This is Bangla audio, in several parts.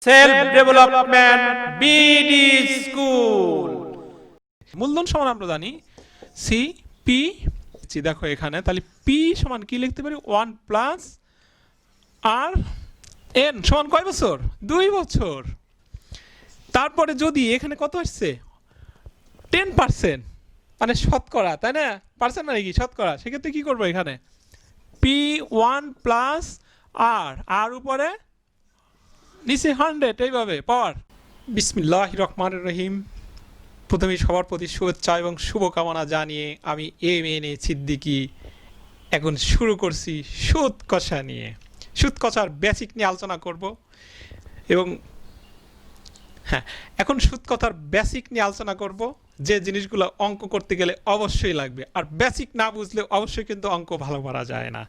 Self development BD school. মূলধন সমান আমরা জানি সি পি। দেখো এখানে তাহলে পি সমান কি লিখতে পারি, 1 প্লাস আর এন সমান কয় বছর, 2 বছর। তারপরে যদি এখানে কত আসছে 10%, মানে শতকরা, তাই না? পার্সেন্ট মানে কি শতকরা, সেক্ষেত্রে কি করবো এখানে পি 1 প্লাস আর উপরে নিচে 100, এইভাবে পাওয়ার। বিসমিল্লাহির রহমানির রহিম। প্রথমে সবার প্রতি শুভেচ্ছা এবং শুভকামনা জানিয়ে আমি এম.এন.এ সিদ্দিকী এখন শুরু করছি সুদ কষা নিয়ে। সুদ কষার বেসিক নিয়ে আলোচনা করব এবং হ্যাঁ, এখন সুদ কথার বেসিক নিয়ে আলোচনা করব, যে জিনিসগুলো অঙ্ক করতে গেলে অবশ্যই লাগবে। আর বেসিক না বুঝলে অবশ্যই কিন্তু অঙ্ক ভালো করা যায় না।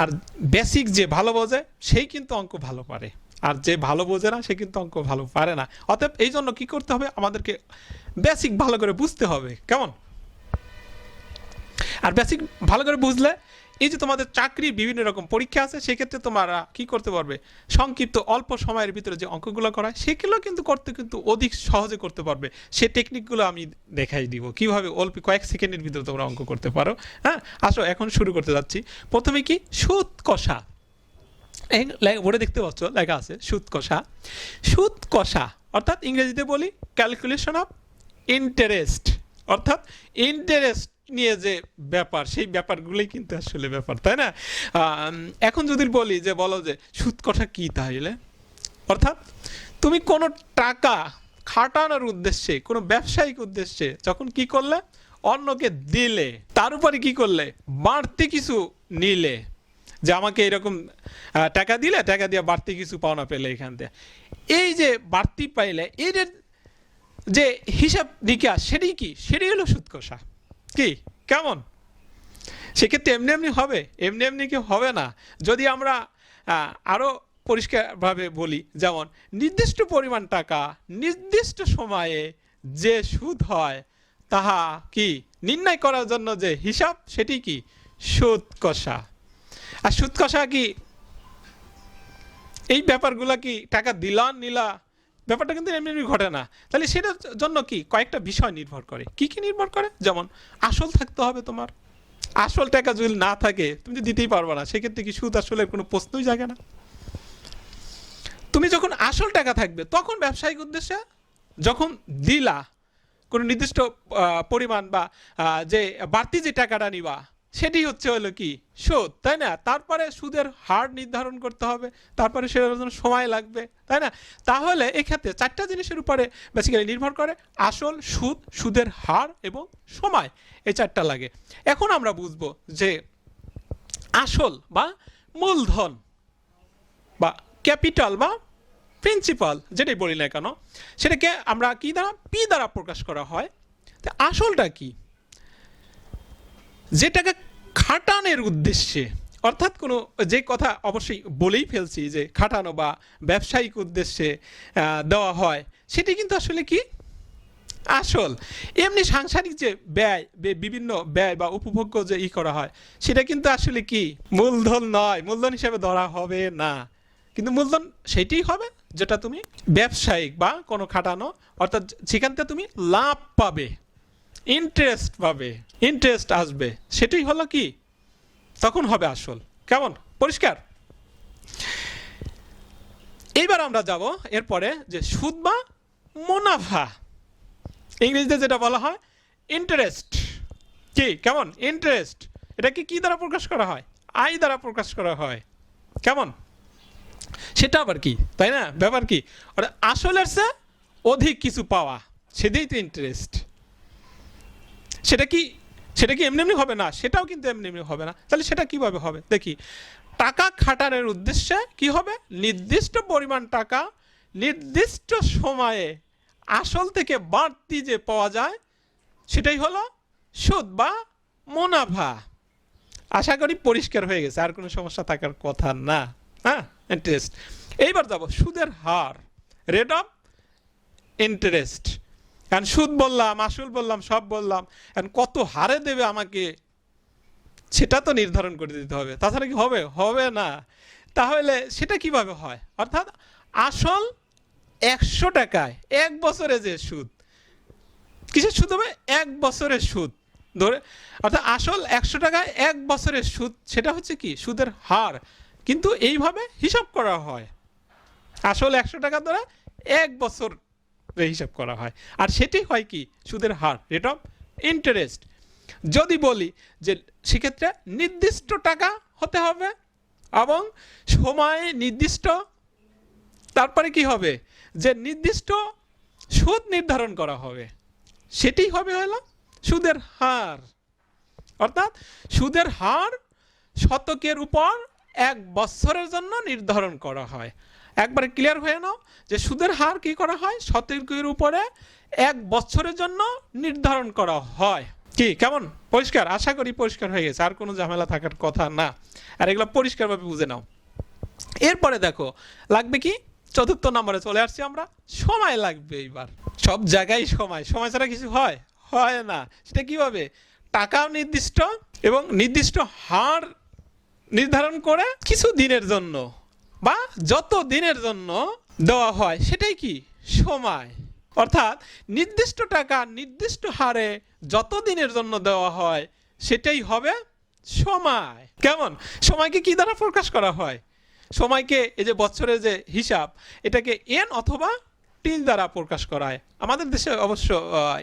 আর বেসিক যে ভালো বোঝে সেই কিন্তু অঙ্ক ভালো পারে, আর যে ভালো বোঝে না সে কিন্তু অঙ্ক ভালো পারে না। অতএব এই জন্য কী করতে হবে, আমাদেরকে বেসিক ভালো করে বুঝতে হবে, কেমন? আর বেসিক ভালো করে বুঝলে এই যে তোমাদের চাকরির বিভিন্ন রকম পরীক্ষা আছে, সেক্ষেত্রে তোমরা কি করতে পারবে, সংক্ষিপ্ত অল্প সময়ের ভিতরে যে অঙ্কগুলো করা হয় সেগুলো কিন্তু করতে কিন্তু অধিক সহজে করতে পারবে। সে টেকনিকগুলো আমি দেখাই দিব কিভাবে অল্প কয়েক সেকেন্ডের ভিতরে তোমরা অঙ্ক করতে পারো। হ্যাঁ, আসো এখন শুরু করতে যাচ্ছি। প্রথমে কি সুদ কষা, বোর্ডে দেখতে পাচ্ছ লেখা আছে সুদ কষা। সুদ কষা অর্থাৎ ইংরেজিতে বলি ক্যালকুলেশন অফ ইন্টারেস্ট, অর্থাৎ ইন্টারেস্ট নিয়ে যে ব্যাপার, সেই ব্যাপারগুলোই কিন্তু আসলে ব্যাপার, তাই না? এখন যদি বলি যে বলো যে সুদ কষা কি, তাহলে অর্থাৎ তুমি কোনো টাকা খাটানোর উদ্দেশ্যে, কোনো ব্যবসায়িক উদ্দেশ্যে যখন কি করলে, অন্যকে দিলে, তার উপরে কি করলে বাড়তি কিছু নিলে, যে আমাকে এরকম টাকা দিলে, টাকা দিয়ে বাড়তি কিছু পাওনা পেলে, এখান থেকে এই যে বাড়তি পাইলে এর যে হিসাব নিকাশ, সেটাই কি, সেটাই হলো সুদ কষা। কি কেমন? সেক্ষেত্রে এমনি এমনি হবে, এমনি এমনি কি হবে না। যদি আমরা আরও পরিষ্কারভাবে বলি, যেমন নির্দিষ্ট পরিমাণ টাকা নির্দিষ্ট সময়ে যে সুদ হয় তাহা কি নির্ণয় করার জন্য যে হিসাব, সেটি কি সুদ কষা। আর সুদ কষা কি এই ব্যাপারগুলা কি টাকা দিলা নিলা, ব্যাপারটা কিন্তু এমনি এমনি ঘটে না। তাহলে সেটার জন্য কি কয়েকটা বিষয় নির্ভর করে। কি কি নির্ভর করে? যেমন আসল থাকতে হবে তোমার। আসল টাকা যদি না থাকে তুমি তো দিতেই পারবে না, সেক্ষেত্রে কি সুদ আসলের কোনো প্রশ্নই জাগে না। তুমি যখন আসল টাকা থাকবে তখন ব্যবসায়িক উদ্দেশ্যে যখন দিলা কোনো নির্দিষ্ট পরিমাণ বা যে বাড়তি যে টাকাটা নিবা, সেটি হচ্ছে হলো কি সুদ, তাই না? তারপরে সুদের হার নির্ধারণ করতে হবে, তারপরে সেটার জন্য সময় লাগবে, তাই না? তাহলে এক্ষেত্রে 4টা জিনিসের উপরে বেসিক্যালি নির্ভর করে, আসল, সুদ, সুদের হার এবং সময়, এই 4টা লাগে। এখন আমরা বুঝবো যে আসল বা মূলধন বা ক্যাপিটাল বা প্রিন্সিপাল, যেটাই বলি না কেন, সেটাকে আমরা কি দ্বারা, পি দ্বারা প্রকাশ করা হয়। তো আসলটা কি, যেটাকে খাটানোর উদ্দেশ্যে, অর্থাৎ কোনো যে কথা অবশ্যই বলেই ফেলছি যে খাটানো বা ব্যবসায়িক উদ্দেশ্যে দেওয়া হয়, সেটি কিন্তু আসলে কি আসল। এমনি সাংসারিক যে ব্যয়, বিভিন্ন ব্যয় বা উপভোগ্য যে করা হয়, সেটা কিন্তু আসলে কি মূলধন নয়, মূলধন হিসেবে ধরা হবে না। কিন্তু মূলধন সেটাই হবে যেটা তুমি ব্যবসায়িক বা কোনো খাটানো, অর্থাৎ সেখান থেকে তুমি লাভ পাবে, ইন্টারেস্ট পাবে, ইন্টারেস্ট আসবে, সেটাই হলো কি তখন হবে আসল। কেমন পরিষ্কার? এইবার আমরা যাব এরপরে যে সুদ বা মুনাফা, ইংরেজিতে যেটা বলা হয় ইন্টারেস্ট। কি কেমন ইন্টারেস্ট, এটা কি দ্বারা প্রকাশ করা হয়, আয় দ্বারা প্রকাশ করা হয়, কেমন? সেটা আবার কি, তাই না? ব্যাপার কি, আসলের চেয়ে অধিক কিছু পাওয়া, সেটাই তো ইন্টারেস্ট। সেটা কি, সেটা কি এমনি এমনি হবে না, সেটাও কিন্তু এমনি এমনি হবে না। তাহলে সেটা কিভাবে হবে দেখি। টাকা খাটানোর উদ্দেশ্যে কি হবে, নির্দিষ্ট পরিমাণ টাকা নির্দিষ্ট সময়ে আসল থেকে বাড়তি যে পাওয়া যায়, সেটাই হলো সুদ বা মুনাফা। আশা করি পরিষ্কার হয়ে গেছে, আর কোনো সমস্যা থাকার কথা না। হ্যাঁ, ইন্টারেস্ট। এইবার যাব সুদের হার, রেট অফ ইন্টারেস্ট। কারণ সুদ বললাম, আসল বললাম, সব বললাম, এখন কত হারে দেবে আমাকে সেটা তো নির্ধারণ করে দিতে হবে, তাছাড়া কি হবে, হবে না। তাহলে সেটা কিভাবে হয়, অর্থাৎ আসল 100 টাকায় 1 বছরে যে সুদ, কিসের সুদ হবে? 1 বছরের সুদ ধরে, অর্থাৎ আসল 100 টাকায় 1 বছরের সুদ, সেটা হচ্ছে কি সুদের হার। কিন্তু এইভাবে হিসাব করা হয়, আসল 100 টাকা ধরে 1 বছর হিসাব করা হয়, আর সেটি হয় কি সুদের হার, রেট অফ ইন্টারেস্ট। যদি বলি যে সেক্ষেত্রে নির্দিষ্ট টাকা হতে হবে এবং সময় নির্দিষ্ট, তারপরে কি হবে যে নির্দিষ্ট সুদ নির্ধারণ করা হবে, সেটি হবে হলো সুদের হার। অর্থাৎ সুদের হার শতকের উপর 1 বছরের জন্য নির্ধারণ করা হয়। একবারে ক্লিয়ার হয়ে নাও যে সুদের হার কি করা হয়, শতকের উপরে 1 বছরের জন্য নির্ধারণ করা হয়। কি কেমন পরিষ্কার? আশা করি পরিষ্কার হয়ে গেছে, আর কোনো ঝামেলা থাকার কথা না। আর এগুলো পরিষ্কারভাবে বুঝে নাও। এরপরে দেখো লাগবে কি, চতুর্থ নম্বরে চলে আসছি আমরা, সময় লাগবে। এইবার সব জায়গায় সময়, সময় ছাড়া কিছু হয় হয় না। সেটা কিভাবে? টাকাও নির্দিষ্ট এবং নির্দিষ্ট হার নির্ধারণ করে কিছু দিনের জন্য বা যত দিনের জন্য দেওয়া হয় সেটাই কি সময়। অর্থাৎ নির্দিষ্ট টাকা নির্দিষ্ট হারে যত দিনের জন্য দেওয়া হয় সেটাই হবে সময়। কেমন? সময়কে কি দ্বারা প্রকাশ করা হয়? সময়কে এই যে বছরের যে হিসাব, এটাকে এন অথবা টি দ্বারা প্রকাশ করা হয়। আমাদের দেশে অবশ্য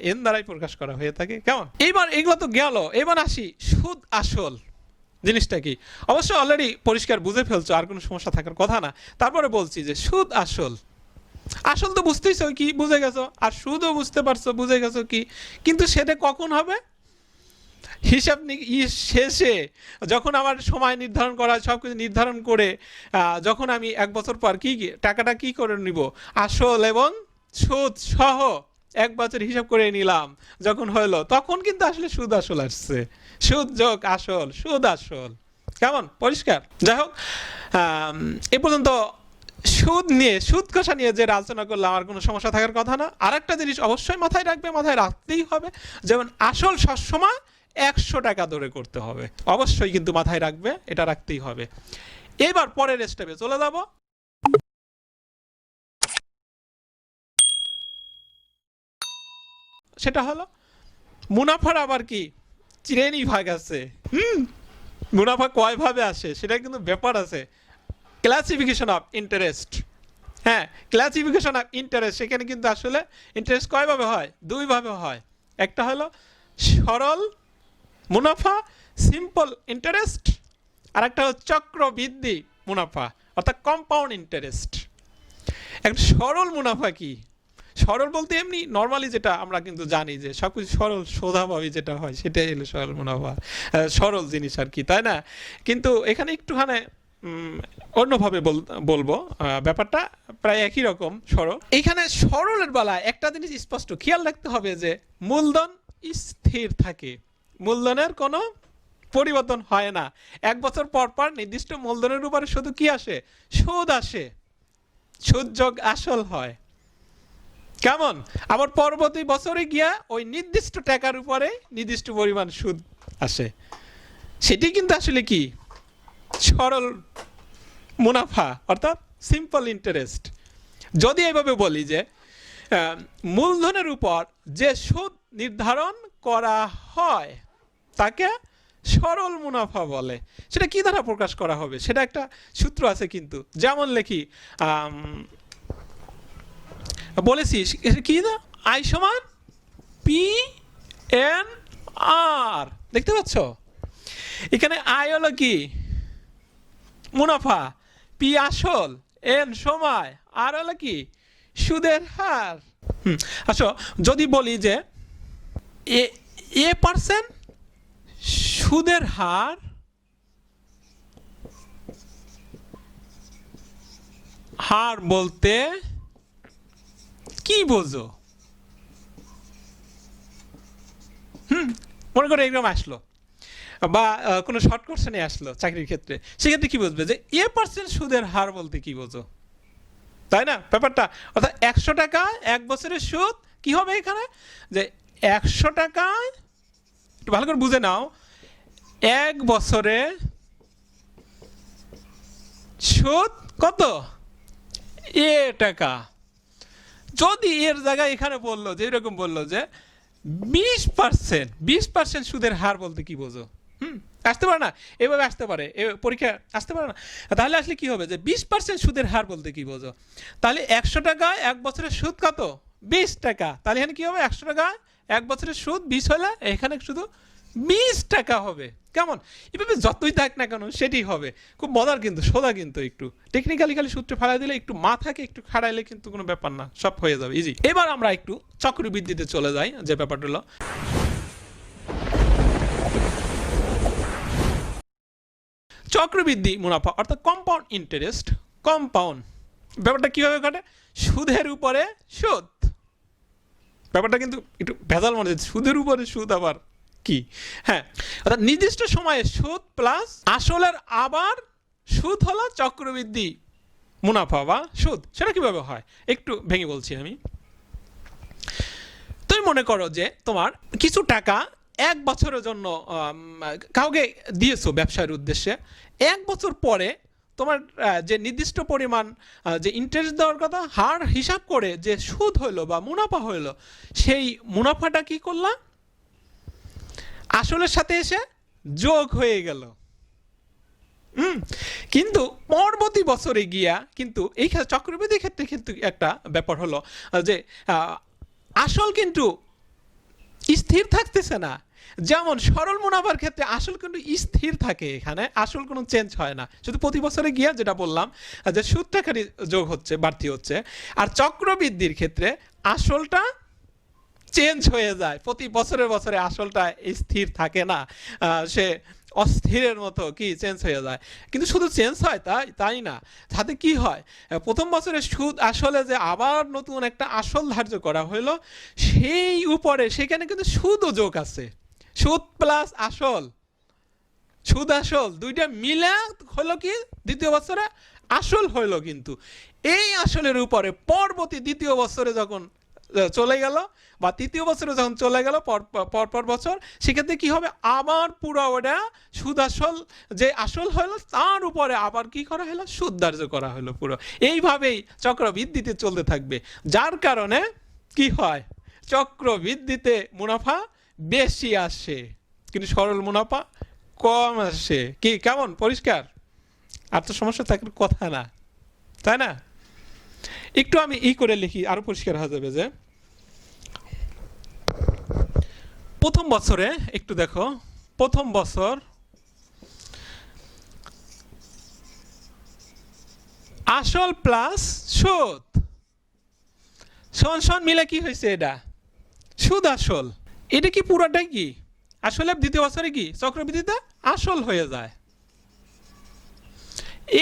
এন দ্বারাই প্রকাশ করা হয়ে থাকে। কেমন? এইবার এগুলো তো গেল, এবার আসি সুদ আসল জিনিসটা কি। অবশ্য অলরেডি পরিষ্কার বুঝে ফেলছো, আর কোনো সমস্যা থাকার কথা না। তারপরে বলছি যে সুদ আসল, আসল তো বুঝতেইছো কি, বুঝে গেছো, আর সুদও বুঝতে পারছো, বুঝে গেছো কি। কিন্তু সেটা কখন হবে? হিসাব শেষে যখন আমার সময় নির্ধারণ করা, সব কিছু নির্ধারণ করে যখন আমি 1 বছর পর কি টাকাটা কি করে নিব, আসল এবং সুদ সহ 1 বছর হিসাব করে নিলাম, যখন হলো তখন কিন্তু আসলে সুদ আসল আসছে। সুদ যোগ আসল, সুদ আসল। কেমন পরিষ্কার? যাই হোক, এ পর্যন্ত সুদ নিয়ে, সুদ কষা নিয়ে যে আলোচনা করলাম, আর কোনো সমস্যা থাকার কথা না। আর একটা জিনিস অবশ্যই মাথায় রাখবে, মাথায় রাখতেই হবে, যেমন আসল সবসময় 100 টাকা ধরে করতে হবে, অবশ্যই কিন্তু মাথায় রাখবে, এটা রাখতেই হবে। এবার পরের স্টেপে চলে যাব। সেটা হলো মুনাফার আবার কি শ্রেণী ভাগ আছে। মুনাফা কয় ভাবে আসে সেটা কিন্তু ব্যাপার আছে। ক্লাসিফিকেশন অফ ইন্টারেস্ট, হ্যাঁ ক্লাসিফিকেশন অফ ইন্টারেস্ট, সেখানে কিন্তু আসলে ইন্টারেস্ট কয়ভাবে হয়? 2 ভাবে হয়। একটা হলো সরল মুনাফা, সিম্পল ইন্টারেস্ট, আর একটা হলো চক্রবৃদ্ধি মুনাফা, অর্থাৎ কম্পাউন্ড ইন্টারেস্ট। একটা সরল মুনাফা কি? সরল বলতে এমনি নর্মালি যেটা আমরা কিন্তু জানি যে সবকিছু সরল সোজাভাবে যেটা হয় সেটাই হলো সরল মুনাফা, সরল জিনিস আর কি, তাই না? কিন্তু এখানে একটুখানি অন্যভাবে বলবো, ব্যাপারটা প্রায় একই রকম সরল। এইখানে সরলের বেলায় একটা জিনিস স্পষ্ট খেয়াল রাখতে হবে যে মূলধন স্থির থাকে, মূলধনের কোনো পরিবর্তন হয় না। 1 বছর পর পর নির্দিষ্ট মূলধনের উপরে শুধু কি আসে? সুদ আসে, সুদ যোগ আসল হয়। কেমন? আবার পরবর্তী বছরে গিয়া ওই নির্দিষ্ট টাকার উপরে নির্দিষ্ট পরিমাণ সুদ আসে। সেটি কিন্তু আসলে কি সরল মুনাফা, অর্থাৎ সিম্পল ইন্টারেস্ট। যদি এভাবে বলি যে মূলধনের উপর যে সুদ নির্ধারণ করা হয় তাকে সরল মুনাফা বলে। সেটা কি দ্বারা প্রকাশ করা হবে? সেটা একটা সূত্র আছে কিন্তু, যেমন লিখি বলেছি কি না, আই সমান পি এন আর। দেখতে পাচ্ছ এখানে আই হলো কি মুনাফা, পি আসল, এন সময়, আর হলো কি সুদের হার। আচ্ছা যদি বলি যে এ% সুদের হার, হার বলতে কি বোঝো? মনে করো এরকম আসলো বা কোনো শর্ট কোশ্চেনে আসলো চাকরির ক্ষেত্রে, সেক্ষেত্রে কি বুঝবে যে এ% সুদের হার বলতে কি বোঝো, তাই না ব্যাপারটা? অর্থাৎ 100 টাকা 1 বছরের সুদ কি হবে এখানে, যে 100 টাকায়, একটু ভালো করে বুঝে নাও, 1 বছরে সুদ কত? এ টাকা। যদি এর জায়গায় এখানে বললো যে এরকম বললো যে 20% সুদের হার বলতে কি বোঝো? আসতে পারে না, এভাবে আসতে পারে, পরীক্ষা আসতে পারে না। তাহলে আসলে কি হবে যে 20% সুদের হার বলতে কি বোঝো? তাহলে 100 টাকা এক বছরের সুদ কত? 20 টাকা। তাহলে এখানে কি হবে? 100 টাকা এক বছরের সুদ 20 হলে এখানে শুধু 20 টাকা হবে। কেমন? এভাবে যতই থাক না কেন সেটি হবে। খুব মজার কিন্তু, সোজা কিন্তু, একটু টেকনিক্যালি খালি সূত্র ফালাই দিলে, একটু মাথাকে একটু খাড়াইলে কিন্তু কোনো ব্যাপার না, সব হয়ে যাবে ইজি। এবার আমরা একটু চক্রবৃদ্ধিতে চলে যাই, যে ব্যাপারটা হলো চক্রবৃদ্ধি মুনাফা অর্থাৎ কম্পাউন্ড ইন্টারেস্ট। কম্পাউন্ড ব্যাপারটা কিভাবে ঘটে? সুদের উপরে সুদ। ব্যাপারটা কিন্তু একটু ভেজাল মনে হচ্ছে, সুদের উপরে সুদ আবার কি? হ্যাঁ, অর্থাৎ নির্দিষ্ট সময়ে সুদ প্লাস আসলের আবার সুদ হলো চক্রবৃদ্ধি মুনাফা বা সুদ। সেটা কিভাবে হয় একটু ভেঙে বলছি আমি। তুমি মনে করো যে তোমার কিছু টাকা এক বছরের জন্য কাউকে দিয়েছো ব্যবসার উদ্দেশ্যে, এক বছর পরে তোমার যে নির্দিষ্ট পরিমাণ যে ইন্টারেস্ট দেওয়ার কথা হার হিসাব করে যে সুদ হইলো বা মুনাফা হইলো, সেই মুনাফাটা কি করলা? আসলের সাথে এসে যোগ হয়ে গেল। কিন্তু পরবর্তী বছরে গিয়া কিন্তু এই চক্রবৃদ্ধির ক্ষেত্রে কিন্তু একটা ব্যাপার হলো যে আসল কিন্তু স্থির থাকতেছে না। যেমন সরল মুনাফার ক্ষেত্রে আসল কিন্তু স্থির থাকে, এখানে আসল কোনো চেঞ্জ হয় না, শুধু প্রতি বছরে গিয়া যেটা বললাম যে সুদটা খালি যোগ হচ্ছে, বাড়তি হচ্ছে। আর চক্রবৃদ্ধির ক্ষেত্রে আসলটা চেঞ্জ হয়ে যায়, প্রতি বছরে বছরে আসলটা স্থির থাকে না, সে অস্থিরের মতো কি চেঞ্জ হয়ে যায়। কিন্তু শুধু চেঞ্জ হয় তাই না, তাতে কি হয়, প্রথম বছরের সুদ আসলে যে আবার নতুন একটা আসল ধার্য করা হলো, সেই উপরে সেখানে কিন্তু সুদও যোগ আছে, সুদ প্লাস আসল, সুদ আসল দুইটা মিলে হলো কি দ্বিতীয় বছরে আসল হইলো। কিন্তু এই আসলের উপরে পরবর্তী দ্বিতীয় বছরে যখন চলে গেল বা তৃতীয় বছরে যখন চলে গেল পর বছর, সেক্ষেত্রে কি হবে, আবার পুরো ওটা সুদ আসল যে আসল হলো তার উপরে আবার কি করা হলো, সুদ ধার্য করা হলো পুরো। এইভাবেই চক্রবৃদ্ধিতে চলতে থাকবে, যার কারণে কি হয়, চক্রবৃদ্ধিতে মুনাফা বেশি আসে কিন্তু সরল মুনাফা কম আসে। কি কেমন পরিষ্কার? আর তো সমস্যা থাকার কথা না, তাই না? একটু আমি করে লিখি, আরো পরিষ্কার হয়ে যাবে। যে প্রথম বছরে একটু দেখো, প্রথম বছর আসল প্লাস সুদ সমান মিলে কি হয়েছে, এটা সুদ আসল। এটা কি পুরাটাই কি আসলে দ্বিতীয় বছরে কি চক্রবৃদ্ধিতে আসল হয়ে যায়।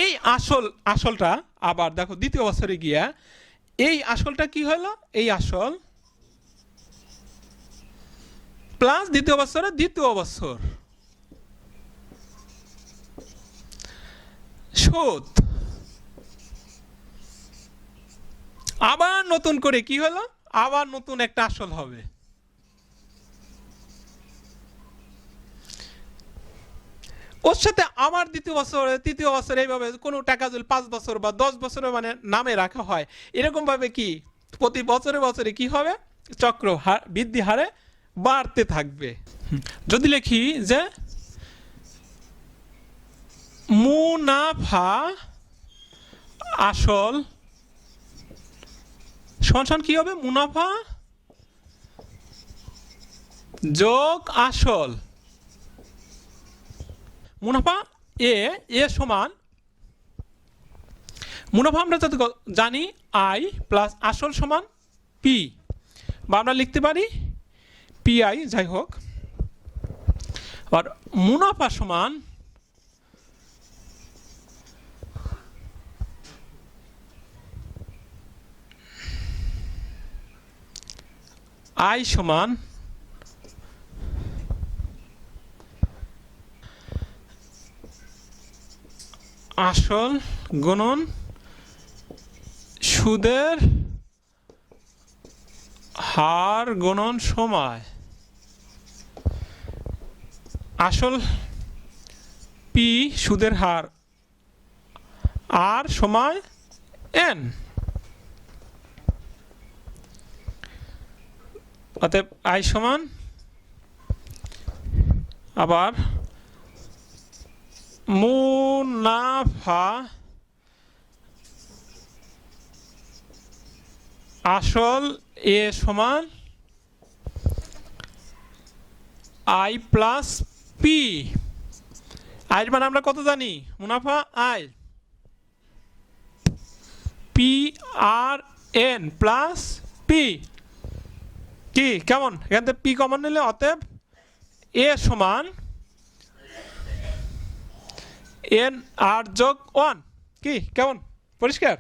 এই আসলটা আবার দেখো দ্বিতীয় বছরে গিয়া এই আসলটা কি হলো, এই আসল প্লাস দ্বিতীয় বছরে দ্বিতীয় বছর সুদ, আবার নতুন করে কি হলো, আবার নতুন একটা আসল হবে। ওর সাথে আমার দ্বিতীয় বছর তৃতীয় বছর এইভাবে কোনো টাকা যদি 5 বছর বা 10 বছরে মানে নামে রাখা হয়, এরকম ভাবে কি প্রতি বছরে বছরে কি হবে, চক্র বৃদ্ধি হারে বাড়তে থাকবে। যদি লিখি যে মুনাফা আসল সমান কি হবে, মুনাফা যোগ আসল, মুনাফা এ সমান মুনাফা আমরা যাতে জানি আই প্লাস আসল সমান পি, বা আমরা লিখতে পারি পি আই, যাই হোক। আর মুনাফা সমান আই সমান আসল গুণন সুদের হার গুণন সময়। আসল পি সুদের হার, আর সময় এন। অতএব আই সমান আবার মুনাফা আসল এ সমান আই প্লাস পি। আই মানে আমরা কত জানি? মুনাফা I P R N plus P. কি কেমন? এখান থেকে পি কমন নিলে অতএব এ সমান এন আর যোগ 1। কি কেমন? পরিষ্কার?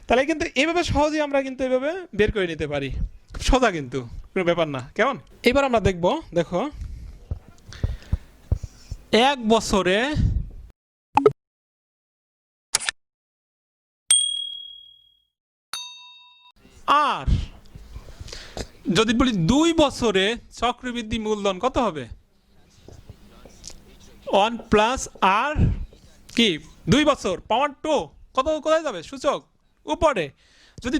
তাহলে কিন্তু এইভাবে সহজেই আমরা কিন্তু এইভাবে বের করে নিতে পারি, খুব সোজা, কিন্তু কোনো ব্যাপার না। কেমন? এবার আমরা দেখব, দেখো 1 বছরে আর যদি বলি 2 বছরে চক্রবৃদ্ধি মূলধন কত হবে? 1 প্লাস আর কি 2 বছর পাওয়ার 2 কত, কোথায় যাবে সূচক? উপরে। যদি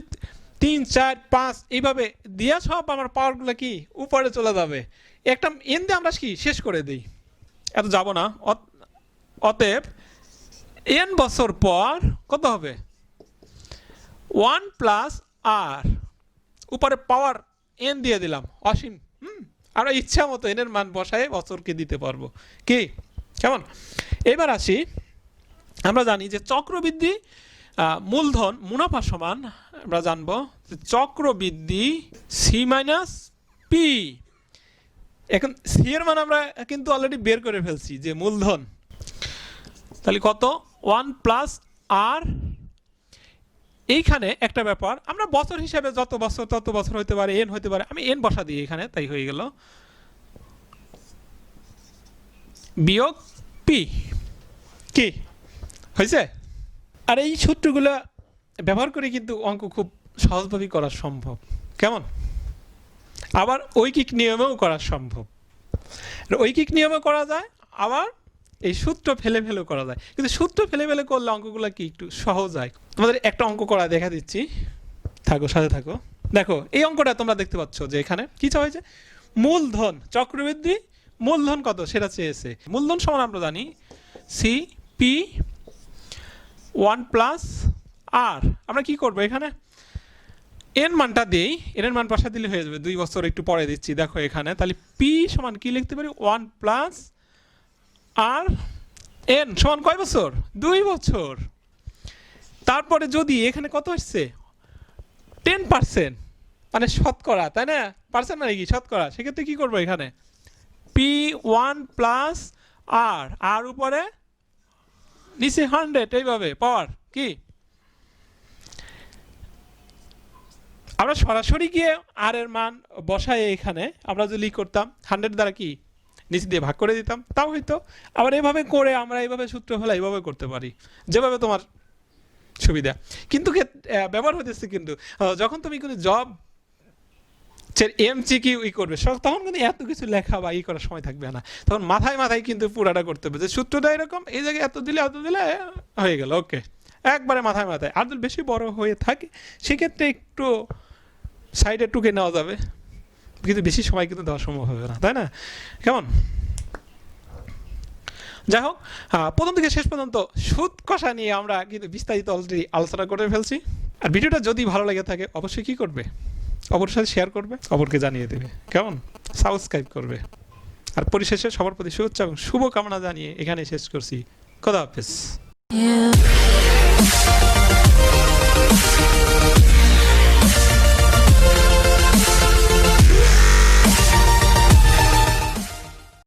3 4 5 এইভাবে দিয়া সব আমার পাওয়ারগুলো কি উপরে চলে যাবে। একটা এন দিয়ে আমরা কি শেষ করে দিই, এত যাব না। অতএব এন বছর পর কত হবে? 1 প্লাস আর উপরে পাওয়ার এন দিয়ে দিলাম, অসীম। আমরা ইচ্ছা মতো এনের মান বসায় বছরকে দিতে পারবো। কি কেমন? এবার আসি, আমরা জানি যে চক্রবৃদ্ধি মূলধন মুনাফা সমান, আমরা জানবো চক্রবৃদ্ধি সি মাইনাস পি। এখন সি এর মান আমরা কিন্তু অলরেডি বের করে ফেলছি যে মূলধন, তাহলে কত? 1 প্লাস আর। এইখানে একটা ব্যাপার, আমরা বছর হিসাবে যত বছর তত বছর হতে পারে, এন হতে পারে, আমি এন বসা দিই এখানে, তাই হয়ে গেল বিয়োগ পি। কি হয়েছে? আর এই সূত্রগুলো ব্যবহার করে কিন্তু অঙ্ক খুব সহজভাবেই করা সম্ভব। কেমন? আবার ঐকিক নিয়মেও করা সম্ভব। ঐকিক নিয়মে করা যায়, আবার এই সূত্র ফেলে ফেলেও করা যায়। কিন্তু সূত্র ফেলে ফেলে করলে অঙ্কগুলো কি একটু সহজ হয়। তোমাদের একটা অঙ্ক করা দেখা দিচ্ছি, থাকো সাথে থাকো। দেখো এই অঙ্কটা তোমরা দেখতে পাচ্ছ যে এখানে কি চাওয়া হয়েছে? মূলধন চক্রবৃদ্ধি মূলধন কত সেটা চেয়েছে। মূলধন সমান আমরা জানি সি পি 1 প্লাস আর। আমরা কি করবো এখানে? এন মানটা দিই, এন এর মান বসা দিলে হয়ে যাবে। 2 বছর একটু পরে দিচ্ছি, দেখো এখানে। তাহলে পি সমান কি লিখতে পারি? 1 প্লাস আর এন সমান কয় বছর? 2 বছর। তারপরে যদি এখানে কত আসছে? 10%, মানে শতকরা, তাই না? পার্সেন্ট মানে কি শতকরা। সেক্ষেত্রে কি করবো এখানে? পি 1 প্লাস আর, আর উপরে নিচে 100, এইভাবে পাওয়ার। কি আমরা সরাসরি গিয়ে আর এর মান বসায় এখানে আমরা যদি করতাম 100 দ্বারা কি নিচে দিয়ে ভাগ করে দিতাম, তাও হয়তো। আবার এভাবে করে আমরা এইভাবে সূত্র ফেলা এইভাবে করতে পারি, যেভাবে তোমার সুবিধা। কিন্তু ব্যবহার হতেছে কিন্তু যখন তুমি কোনো জব এমসিকিউ করবে তখন কিন্তু এত কিছু লেখা বা করার সময় থাকবে না। তখন মাথায় মাথায় কিন্তু পুরাটা করতে হবে যে সূত্রটা এরকম, এই জায়গায় এত দিলে হয়ে গেল। ওকে, একবারে মাথায় মাথায়। আর যদি বেশি বড় হয়ে থাকে সেক্ষেত্রে একটু সাইডে টুকে নেওয়া যাবে, কিন্তু বেশি সময় কিন্তু দেওয়া সম্ভব হবে না, তাই না? কেমন? যাই হোক, প্রথম থেকে শেষ পর্যন্ত সুদ কষা নিয়ে আমরা কিন্তু বিস্তারিত অলরেডি আলোচনা করে ফেলছি। আর ভিডিওটা যদি ভালো লেগে থাকে অবশ্যই কি করবে? অপরের সাথে শেয়ার করবে, অপরকে জানিয়ে দেবে। কেমন? সাবস্ক্রাইব করবে। আর পরিশেষে সবার প্রতি শুভেচ্ছা এবং শুভকামনা জানিয়ে এখানে শেষ করছি। খোদা হাফেজ।